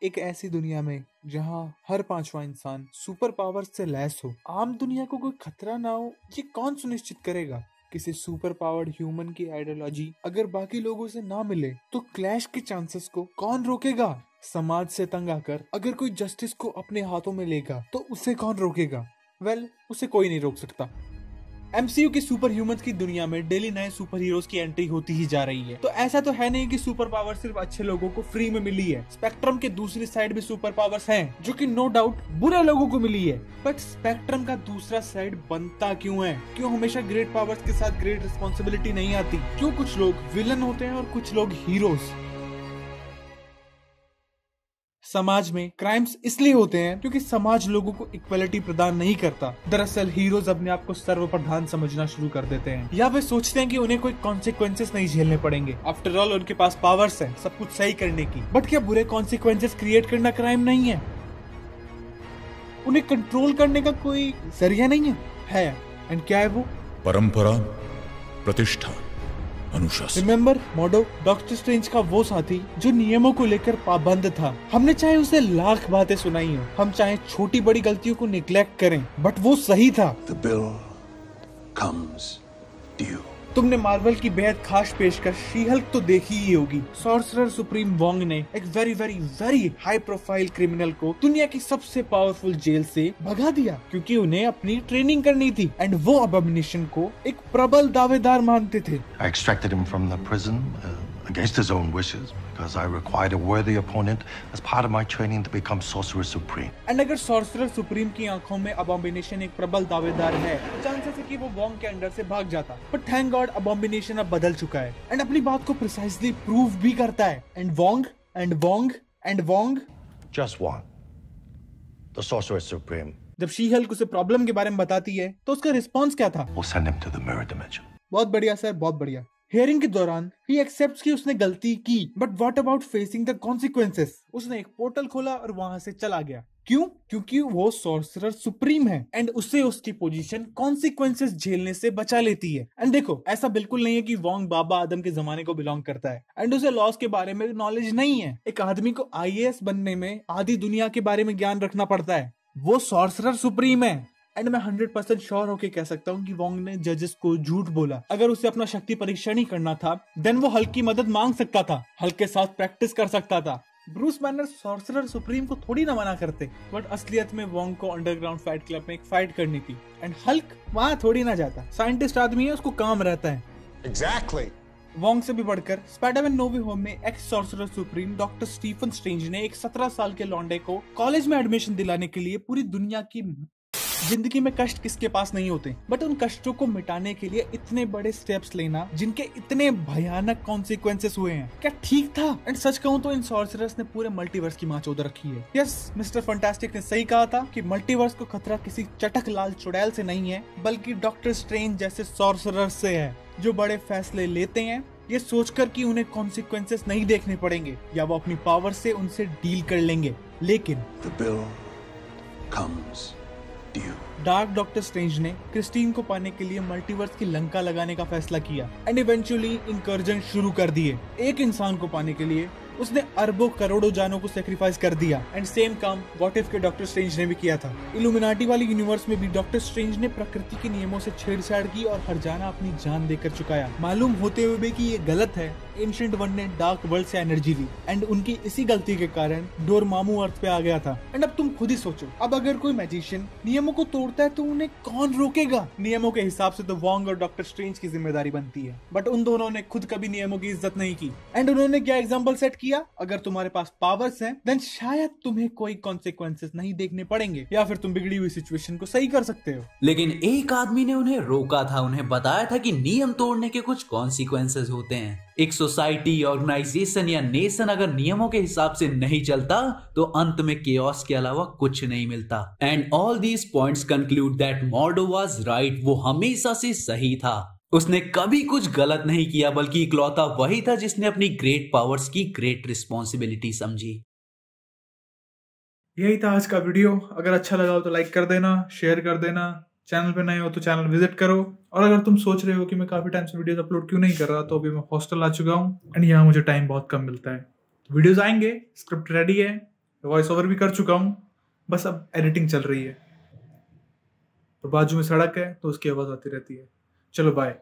एक ऐसी दुनिया में जहां हर पांचवा इंसान सुपर पावर से लैस हो, आम दुनिया को कोई खतरा ना हो, ये कौन सुनिश्चित करेगा? किसी सुपर पावर्ड ह्यूमन की आइडियोलॉजी अगर बाकी लोगों से ना मिले तो क्लैश के चांसेस को कौन रोकेगा? समाज से तंग आकर अगर कोई जस्टिस को अपने हाथों में लेगा तो उसे कौन रोकेगा? उसे कोई नहीं रोक सकता। एमसीयू की सुपर ह्यूमंस की दुनिया में डेली नए सुपर हीरोज की एंट्री होती ही जा रही है। तो ऐसा तो है नहीं कि सुपर पावर सिर्फ अच्छे लोगों को फ्री में मिली है। स्पेक्ट्रम के दूसरी साइड भी सुपर पावर्स हैं, जो कि नो डाउट बुरे लोगों को मिली है। बट स्पेक्ट्रम का दूसरा साइड बनता क्यों है? क्यों हमेशा ग्रेट पावर्स के साथ ग्रेट रिस्पॉन्सिबिलिटी नहीं आती? क्यों कुछ लोग विलन होते हैं और कुछ लोग हीरोज? समाज में क्राइम्स इसलिए होते हैं क्योंकि समाज लोगों को इक्वलिटी प्रदान नहीं करता। दरअसल हीरोज अपने आप को सर्वप्रधान समझना शुरू कर देते हैं, या वे सोचते हैं कि उन्हें कोई कॉन्सिक्वेंसेस नहीं झेलने पड़ेंगे। आफ्टर ऑल उनके पास पावर्स हैं सब कुछ सही करने की। बट क्या बुरे कॉन्सिक्वेंसेस क्रिएट करना क्राइम नहीं है? उन्हें कंट्रोल करने का कोई जरिया नहीं है? एंड क्या है वो? परंपरा, प्रतिष्ठा, अनुशासन। रिमेम्बर मोडो, डॉक्टर स्ट्रेंज का वो साथी जो नियमों को लेकर पाबंद था। हमने चाहे उसे लाख बातें सुनाई हो, हम चाहे छोटी बड़ी गलतियों को निग्लेक्ट करें, बट वो सही था। The bill comes due. तुमने मार्वल की बेहद खास पेशकश शी हल्क तो देखी ही होगी। सॉर्सरर सुप्रीम वोंग ने एक very very very high profile criminal को दुनिया की सबसे पावरफुल जेल से भगा दिया क्योंकि उन्हें अपनी ट्रेनिंग करनी थी। एंड वो अबॉमिनेशन को एक प्रबल दावेदार मानते थे। I extracted him from the prison against his own wishes because I required a worthy opponent as part of my training to become Sorcerer Supreme. And अगर सॉर्सरर सुप्रीम की आंखों में अबॉमिनेशन एक प्रबल दावेदार है, चांसेस है कि वो वोंग के अंडर से भाग जाता। बट थैंक गॉड अबॉमिनेशन अब बदल चुका है एंड अपनी बात को प्रिसाइजली प्रूव भी करता है। And Wong Just one. The Sorcerer Supreme. जब शी हल्क उसे प्रॉब्लम के बारे में बताती है तो उसका रिस्पॉन्स क्या था? We'll send him to the mirror dimension. बहुत बढ़िया सर, बहुत बढ़िया। हियरिंग के दौरान ही एक्सेप्ट्स कि उसने गलती की, but what about facing the consequences? उसने एक पोर्टल खोला और वहां से चला गया। क्यों? क्योंकि वो सॉर्सरर सुप्रीम है एंड उससे उसकी पोजीशन कॉन्सिक्वेंसेस झेलने से बचा लेती है। एंड देखो, ऐसा बिल्कुल नहीं है कि वोंग बाबा आदम के जमाने को बिलोंग करता है एंड उसे लॉस के बारे में नॉलेज नहीं है। एक आदमी को आईएएस बनने में आधी दुनिया के बारे में ज्ञान रखना पड़ता है। वो सॉर्सरर सुप्रीम है एंड मैं 100% श्योर होके कह सकता हूँ कि वोंग ने जजेस को झूठ बोला। अगर उसे अपना शक्ति परीक्षण ही करना था देन वो हल्क की मदद मांग सकता था, हल्क के साथ प्रैक्टिस कर सकता था। ब्रूस बैनर सॉर्सरर सुप्रीम को थोड़ी ना मना करते, बट असलियत में वोंग को अंडरग्राउंड फाइट क्लब में एक फाइट करनी थी एंड हल्क वहां थोड़ी ना जाता। साइंटिस्ट आदमी है, उसको काम रहता है। Exactly. वोंग से भी बढ़कर स्पाइडरमैन नो वे होम में ex sorcerer supreme doctor Stephen Strange ने एक 17 साल के लौंडे को कॉलेज में एडमिशन दिलाने के लिए पूरी दुनिया की जिंदगी में कष्ट किसके पास नहीं होते, बट उन कष्टों को मिटाने के लिए इतने बड़े स्टेप्स लेना जिनके इतने भयानक कॉन्सिक्वेंसेस हुए हैं, क्या ठीक था? एंड सच कहूं तो इन सॉर्सरर्स ने पूरे मल्टीवर्स की मां चौध रखी है। यस, मिस्टर फैंटास्टिक ने सही कहा था कि मल्टीवर्स को खतरा किसी चटक लाल चुड़ैल से नहीं है, बल्कि डॉक्टर स्ट्रेंज जैसे सॉर्सरर से है, जो बड़े फैसले लेते हैं ये सोचकर कि उन्हें कॉन्सिक्वेंसेस नहीं देखने पड़ेंगे या वो अपनी पावर से उनसे डील कर लेंगे। लेकिन The bill comes due. Dark doctor strange ने क्रिस्टीन को पाने के लिए मल्टीवर्स की लंका लगाने का फैसला किया एंड इवेंचुअली इंकर्जन शुरू कर दिए। एक इंसान को पाने के लिए उसने अरबों करोड़ों जानों को सेक्रीफाइस कर दिया एंड सेम काम व्हाट इफ के डॉक्टर स्ट्रेंज ने भी किया था। इल्यूमिनाटी वाली यूनिवर्स में भी डॉक्टर स्ट्रेंज ने प्रकृति के नियमों से छेड़छाड़ की और हर जाना अपनी जान देकर चुकाया, मालूम होते हुए भी कि ये गलत है। एंशिएंट वन ने डार्क वर्ल्ड से एनर्जी ली एंड उनकी इसी गलती के कारण डोरमामू अर्थ पे आ गया था। एंड अब तुम खुद ही सोचो, अब अगर कोई मैजिशियन नियमों को तोड़ता है तो उन्हें कौन रोकेगा? नियमों के हिसाब से तो वोंग और डॉक्टर स्ट्रेंज की जिम्मेदारी बनती है, बट उन दोनों ने खुद कभी नियमों की इज्जत नहीं की। एंड उन्होंने क्या एग्जाम्पल सेट किया? अगर तुम्हारे पास पावर्स हैं देन शायद तुम्हें कोई कॉन्सिक्वेंसेस नहीं देखने पड़ेंगे या फिर तुम बिगड़ी हुई सिचुएशन को सही कर सकते हो। लेकिन एक आदमी ने उन्हें रोका था, उन्हें बताया था कि नियम तोड़ने के कुछ कॉन्सिक्वेंसेस होते हैं। एक सोसाइटी, ऑर्गेनाइजेशन या नेशन अगर नियमों के हिसाब से नहीं चलता तो अंत में केओस के अलावा कुछ नहीं मिलता। And all these points conclude that Mordo was right. वो हमेशा से सही था, उसने कभी कुछ गलत नहीं किया, बल्कि इकलौता वही था जिसने अपनी ग्रेट पावर्स की ग्रेट रिस्पॉन्सिबिलिटी समझी। यही था आज का वीडियो। अगर अच्छा लगा हो तो लाइक कर देना, शेयर कर देना, चैनल पे नए हो तो चैनल विजिट करो। और अगर तुम सोच रहे हो कि मैं काफी टाइम से वीडियोस अपलोड क्यों नहीं कर रहा, तो अभी मैं हॉस्टल आ चुका हूँ एंड यहाँ मुझे टाइम बहुत कम मिलता है। वीडियोस आएंगे, स्क्रिप्ट रेडी है, वॉइस ओवर भी कर चुका हूँ, बस अब एडिटिंग चल रही है। तो बाजू में सड़क है तो उसकी आवाज़ आती रहती है। चलो बाय।